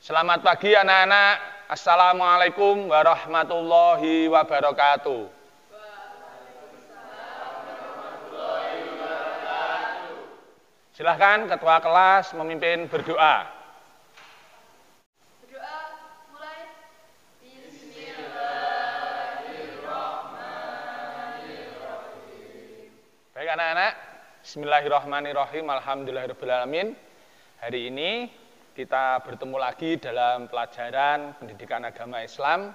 Selamat pagi anak-anak. Assalamualaikum warahmatullahi wabarakatuh. Silahkan ketua kelas memimpin berdoa. Berdoa mulai. Bismillahirrahmanirrahim. Baik anak-anak, Bismillahirrahmanirrahim. Alhamdulillahirrahmanirrahim. Hari ini kita bertemu lagi dalam pelajaran pendidikan agama Islam.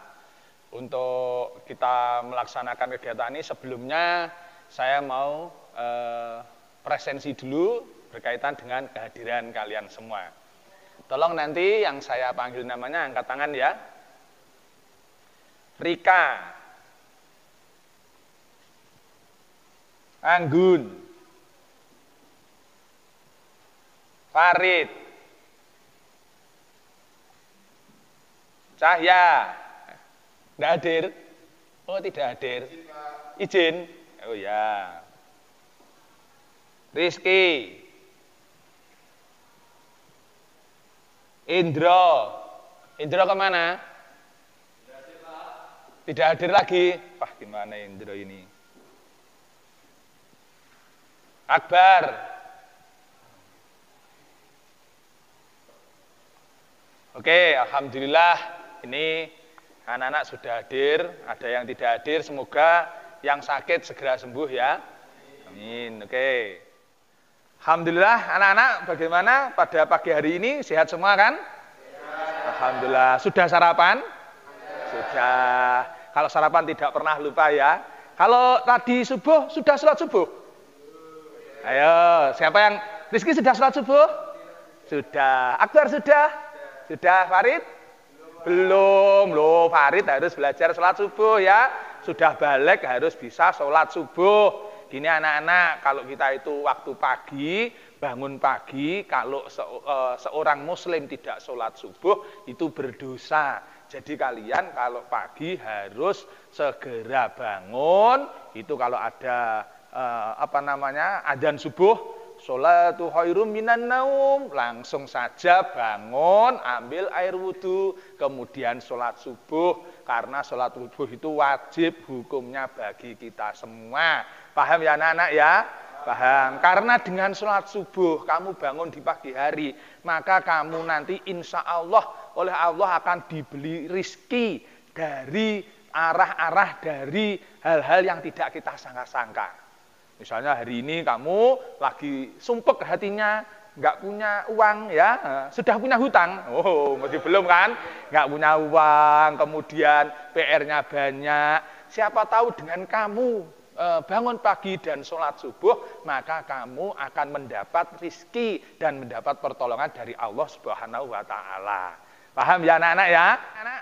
Untuk kita melaksanakan kegiatan ini sebelumnya saya mau presensi dulu berkaitan dengan kehadiran kalian semua. Tolong nanti yang saya panggil namanya angkat tangan ya. Rika, Anggun, Farid, Cahya. Tidak hadir? Oh, tidak hadir. Izin? Oh ya. Rizky, Indro. Indro kemana? Tidak hadir lagi. Wah, gimana Indro ini? Akbar. Oke, alhamdulillah ini anak-anak sudah hadir. Ada yang tidak hadir, semoga yang sakit segera sembuh ya. Amin. Oke. Alhamdulillah anak-anak bagaimana pada pagi hari ini? Sehat semua kan? Alhamdulillah. Sudah sarapan? Sudah. Kalau sarapan tidak pernah lupa ya. Kalau tadi subuh sudah sholat subuh? Ayo, siapa yang Rizky sudah sholat subuh? Sudah. Akbar sudah? Sudah. Farid? Belum. Loh, Farid harus belajar sholat subuh ya. Sudah balik harus bisa sholat subuh. Gini anak-anak, kalau kita itu waktu pagi, bangun pagi, kalau seorang muslim tidak sholat subuh, itu berdosa. Jadi kalian kalau pagi harus segera bangun, itu kalau ada adzan subuh, sholatu khairum minan naum, langsung saja bangun, ambil air wudhu, kemudian sholat subuh, karena sholat subuh itu wajib hukumnya bagi kita semua. Paham ya anak-anak ya? Paham. Karena dengan sholat subuh kamu bangun di pagi hari, maka kamu nanti insya Allah oleh Allah akan diberi rizki dari arah-arah dari hal-hal yang tidak kita sangka-sangka. Misalnya hari ini kamu lagi sumpek hatinya, nggak punya uang ya, sudah punya hutang. Oh, masih belum kan? Nggak punya uang, kemudian PR-nya banyak. Siapa tahu dengan kamu bangun pagi dan sholat subuh, maka kamu akan mendapat rizki dan mendapat pertolongan dari Allah Subhanahu wa Ta'ala. Paham ya anak-anak ya? Anak,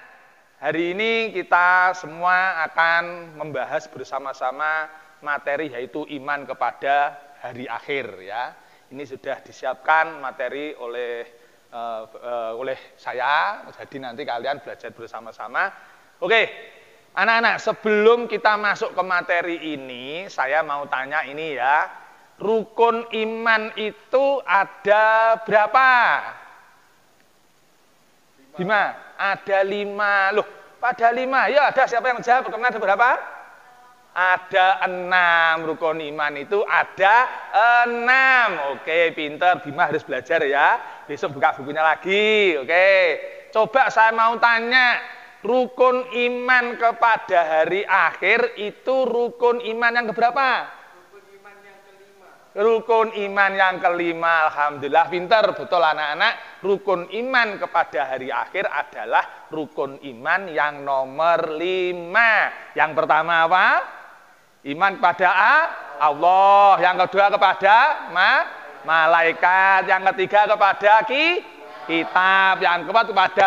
hari ini kita semua akan membahas bersama-sama materi yaitu iman kepada hari akhir ya. Ini sudah disiapkan materi oleh saya, jadi nanti kalian belajar bersama-sama. Oke. Anak-anak, sebelum kita masuk ke materi ini, saya mau tanya ini ya. Rukun iman itu ada berapa? 5. Ada 5. Loh, pada 5. Ya, ada siapa yang jawab? Kemudian ada berapa? Ada 6. Rukun iman itu ada 6. Oke, pinter. Bima harus belajar ya. Besok buka bukunya lagi. Oke. Coba saya mau tanya. Rukun iman kepada hari akhir itu rukun iman yang keberapa? Rukun iman yang kelima. Rukun iman yang kelima. Alhamdulillah pintar, betul anak-anak. Rukun iman kepada hari akhir adalah rukun iman yang nomor 5. Yang pertama apa? Iman kepada Allah. Yang kedua kepada malaikat. Yang ketiga kepada kitab. Yang keempat kepada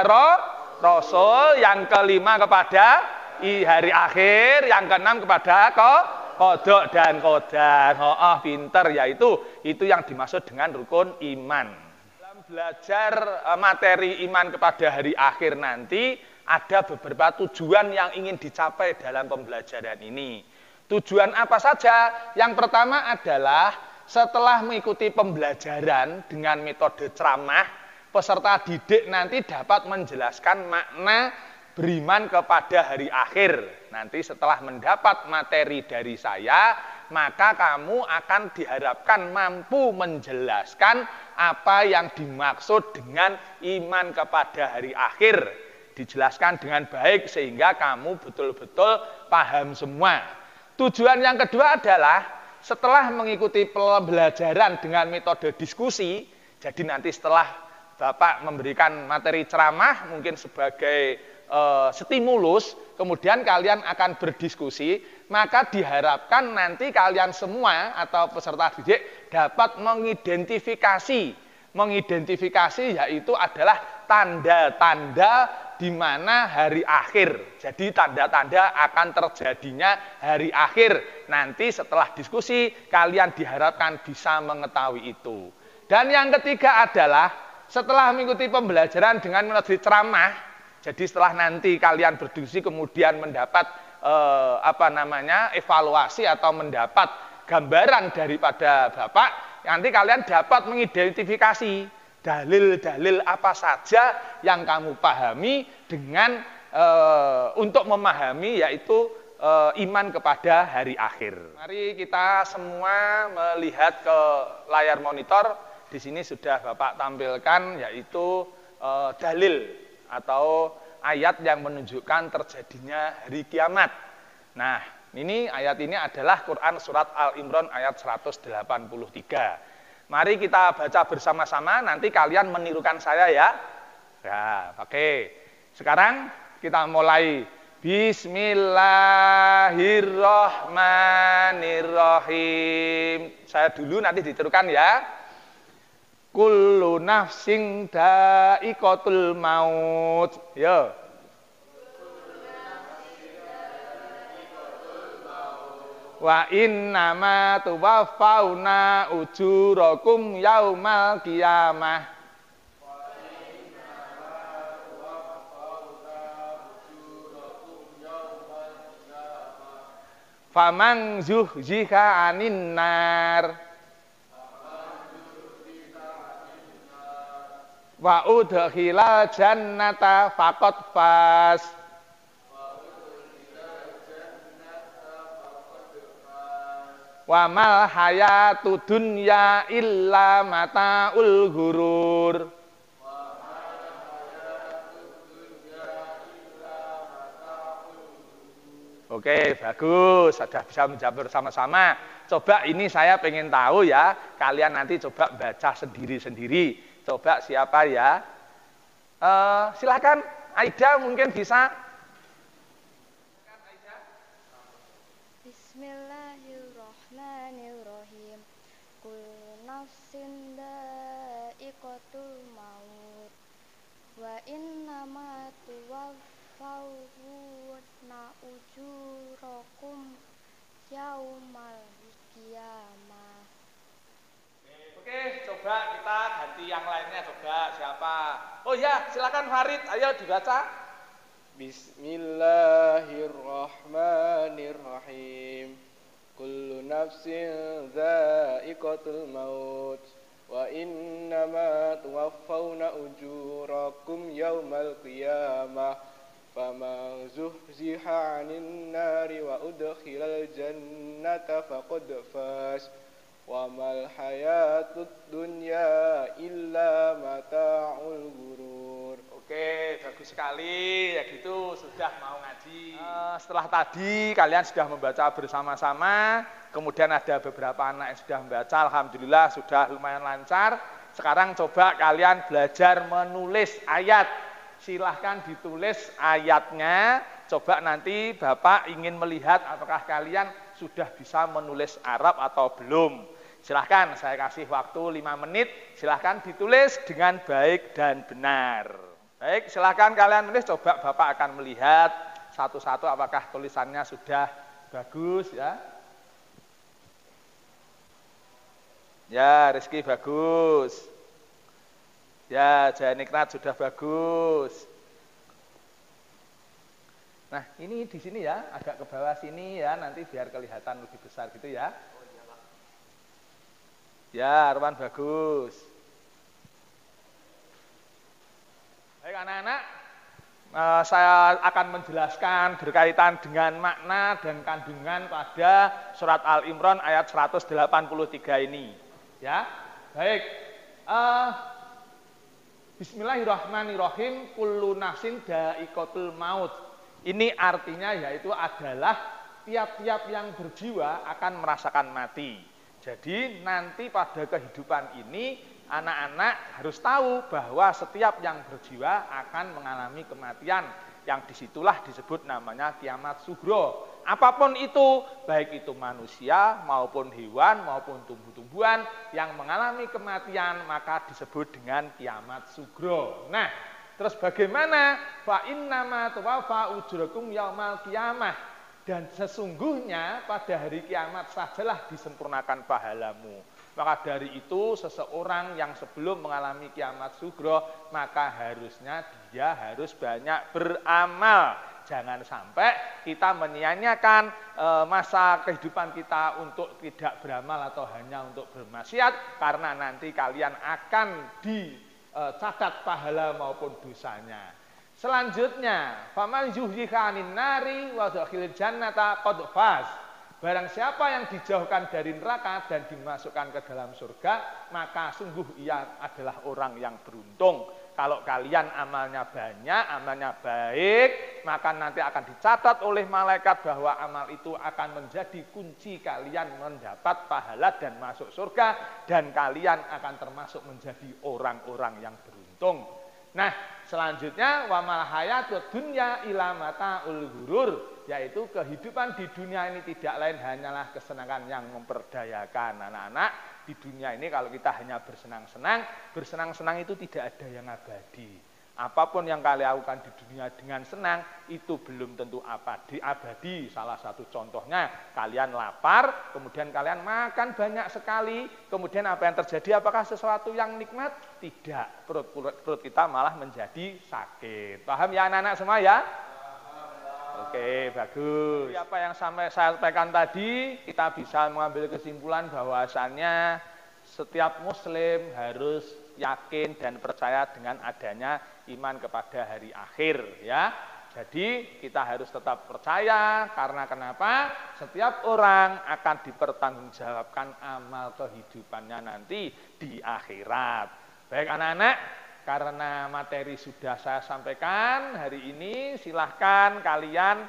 Rasul, yang kelima kepada hari akhir, yang keenam kepada kodok dan qadar. Oh, pinter ya itu yang dimaksud dengan rukun iman. Dalam belajar materi iman kepada hari akhir nanti ada beberapa tujuan yang ingin dicapai dalam pembelajaran ini. Tujuan apa saja? Yang pertama adalah setelah mengikuti pembelajaran dengan metode ceramah, peserta didik nanti dapat menjelaskan makna beriman kepada hari akhir. Nanti setelah mendapat materi dari saya, maka kamu akan diharapkan mampu menjelaskan apa yang dimaksud dengan iman kepada hari akhir. Dijelaskan dengan baik sehingga kamu betul-betul paham semua. Tujuan yang kedua adalah setelah mengikuti pembelajaran dengan metode diskusi, jadi nanti setelah Bapak memberikan materi ceramah mungkin sebagai stimulus, kemudian kalian akan berdiskusi, maka diharapkan nanti kalian semua atau peserta didik dapat mengidentifikasi yaitu adalah tanda-tanda di mana hari akhir. Jadi tanda-tanda akan terjadinya hari akhir. Nanti setelah diskusi kalian diharapkan bisa mengetahui itu. Dan yang ketiga adalah setelah mengikuti pembelajaran dengan metode ceramah, jadi setelah nanti kalian berdiskusi kemudian mendapat evaluasi atau mendapat gambaran daripada Bapak, nanti kalian dapat mengidentifikasi dalil-dalil apa saja yang kamu pahami dengan untuk memahami yaitu iman kepada hari akhir. Mari kita semua melihat ke layar monitor. Di sini sudah Bapak tampilkan yaitu dalil atau ayat yang menunjukkan terjadinya hari kiamat. Nah, ini ayat ini adalah Quran surat Al-Imran ayat 183. Mari kita baca bersama-sama, nanti kalian menirukan saya ya. Ya, oke. Sekarang kita mulai. Bismillahirrahmanirrahim. Saya dulu nanti ditirukan ya. Kullu nafsin dha'iqatul maut. Yo. Wa innama tuwaffawna ujurakum yaumal qiyamah. Faman zuhziha 'anin nar wa udkhilal jannata faqad faz. Wa mal hayatud dunya illa mataul ghurur. Oke, bagus. Sudah bisa menjawab bersama-sama. Coba ini saya pengen tahu ya. Kalian nanti coba baca sendiri-sendiri. Coba siapa ya? Silakan Aida mungkin bisa. Bismillahirrahmanirrahim. Kullu nafsin dha'iqatul maut. Wa innama tuwaffawna ujurakum yaumal qiyamah. Oke, coba kita ganti yang lainnya, coba siapa? Oh ya, silakan Farid, ayo dibaca. Bismillahirrahmanirrahim. Kullu nafsin dha'iqatul maut wa innama tuwaffawna ujurakum yaumal qiyamah faman zuhziha 'anil nari wa udkhilal jannata faqad faz. Wa mal hayatud dunya illa mata'ul ghurur. Oke, bagus sekali. Ya gitu, sudah mau ngaji. Setelah tadi kalian sudah membaca bersama-sama, kemudian ada beberapa anak yang sudah membaca, alhamdulillah sudah lumayan lancar. Sekarang coba kalian belajar menulis ayat. Silahkan ditulis ayatnya. Coba nanti Bapak ingin melihat apakah kalian sudah bisa menulis Arab atau belum. Silahkan, saya kasih waktu 5 menit. Silahkan ditulis dengan baik dan benar. Baik, silahkan kalian menulis. Coba Bapak akan melihat satu-satu apakah tulisannya sudah bagus ya. Ya, Rizky bagus. Ya, Janikrat sudah bagus. Nah, ini di sini ya, agak ke bawah sini ya, nanti biar kelihatan lebih besar gitu ya. Ya, Arwan bagus. Baik anak-anak, saya akan menjelaskan berkaitan dengan makna dan kandungan pada surat Al-Imran ayat 183 ini. Ya, baik. Bismillahirrahmanirrahim. Kullu nafsin dha'iqatul maut. Ini artinya yaitu adalah tiap-tiap yang berjiwa akan merasakan mati. Jadi nanti pada kehidupan ini anak-anak harus tahu bahwa setiap yang berjiwa akan mengalami kematian, yang disitulah disebut namanya kiamat sugro. Apapun itu, baik itu manusia maupun hewan maupun tumbuh-tumbuhan yang mengalami kematian maka disebut dengan kiamat sugro. Nah, terus bagaimana? Fa innama tuwaffa ujurakum yaumal qiyamah. Dan sesungguhnya pada hari kiamat sajalah disempurnakan pahalamu. Maka dari itu seseorang yang sebelum mengalami kiamat sugro maka harusnya dia harus banyak beramal. Jangan sampai kita menyia-nyiakan masa kehidupan kita untuk tidak beramal atau hanya untuk bermaksiat, karena nanti kalian akan dicatat pahala maupun dosanya. Selanjutnya, faman zuhziha 'anil nari wa udkhilal jannata qad faz. Barang siapa yang dijauhkan dari neraka dan dimasukkan ke dalam surga, maka sungguh ia adalah orang yang beruntung. Kalau kalian amalnya banyak, amalnya baik, maka nanti akan dicatat oleh malaikat bahwa amal itu akan menjadi kunci kalian mendapat pahala dan masuk surga, dan kalian akan termasuk menjadi orang-orang yang beruntung. Nah, selanjutnya wa mal hayatud dunya illa mataul ghurur, yaitu kehidupan di dunia ini tidak lain hanyalah kesenangan yang memperdayakan. Anak-anak, di dunia ini kalau kita hanya bersenang-senang itu tidak ada yang abadi. Apapun yang kalian lakukan di dunia dengan senang itu belum tentu abadi. Salah satu contohnya, kalian lapar, kemudian kalian makan banyak sekali, kemudian apa yang terjadi? Apakah sesuatu yang nikmat? Tidak. Perut kita malah menjadi sakit. Paham ya anak-anak semua ya? Oke, bagus. Apa yang saya sampaikan tadi, kita bisa mengambil kesimpulan bahwasannya setiap muslim harus yakin dan percaya dengan adanya iman kepada hari akhir, ya. Jadi kita harus tetap percaya, karena kenapa? Setiap orang akan dipertanggungjawabkan amal kehidupannya nanti di akhirat. Baik anak-anak, karena materi sudah saya sampaikan hari ini, silahkan kalian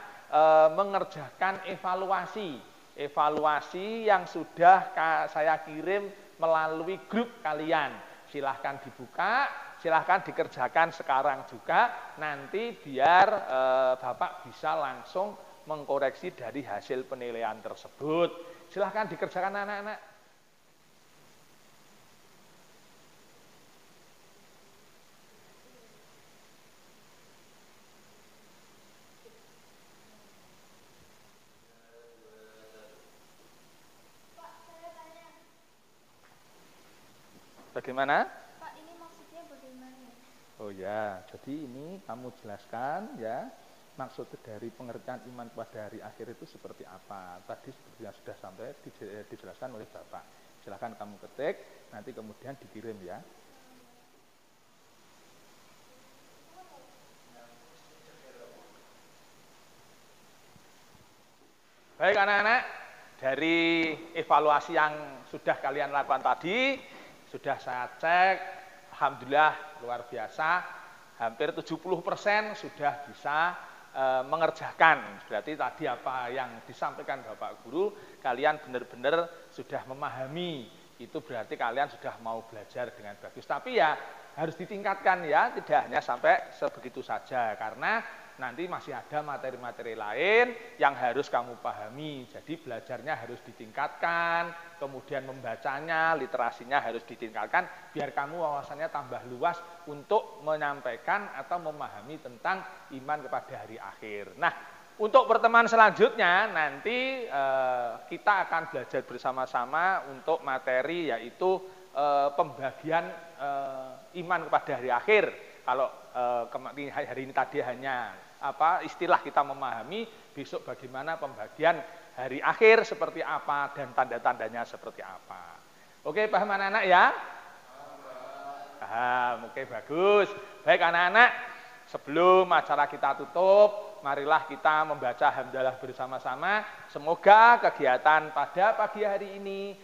mengerjakan evaluasi yang sudah saya kirim melalui grup kalian. Silahkan dibuka, silahkan dikerjakan sekarang juga, nanti biar Bapak bisa langsung mengkoreksi dari hasil penilaian tersebut. Silahkan dikerjakan anak-anak. Bagaimana? Pak, ini maksudnya bagaimana? Oh ya, jadi ini kamu jelaskan ya, maksud dari pengertian iman pada hari akhir itu seperti apa. Tadi seperti yang sudah sampai dijelaskan oleh Bapak. Silahkan kamu ketik, nanti kemudian dikirim ya. Baik anak-anak, dari evaluasi yang sudah kalian lakukan tadi, sudah saya cek, alhamdulillah luar biasa, hampir 70% sudah bisa mengerjakan. Berarti tadi apa yang disampaikan Bapak Guru, kalian benar-benar sudah memahami. Itu berarti kalian sudah mau belajar dengan bagus. Tapi ya harus ditingkatkan ya, tidak hanya sampai sebegitu saja, karena nanti masih ada materi-materi lain yang harus kamu pahami. Jadi belajarnya harus ditingkatkan, kemudian membacanya, literasinya harus ditingkatkan, biar kamu wawasannya tambah luas untuk menyampaikan atau memahami tentang iman kepada hari akhir. Nah, untuk pertemuan selanjutnya nanti kita akan belajar bersama-sama untuk materi yaitu pembagian iman kepada hari akhir. Kalau hari ini tadi hanya istilah kita memahami, besok bagaimana pembagian hari akhir seperti apa dan tanda-tandanya seperti apa. Oke, paham anak-anak ya? Oke, bagus. Baik anak-anak, sebelum acara kita tutup, marilah kita membaca hamdalah bersama-sama. Semoga kegiatan pada pagi hari ini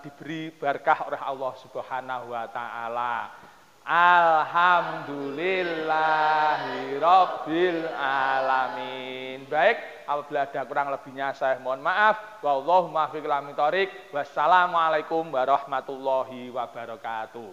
diberi berkah oleh Allah Subhanahu wa taala. Alhamdulillahirabbil alamin. Baik, apabila ada kurang lebihnya saya mohon maaf. Wallahu muwaffiq ila aqwamit thoriq. Wassalamualaikum warahmatullahi wabarakatuh.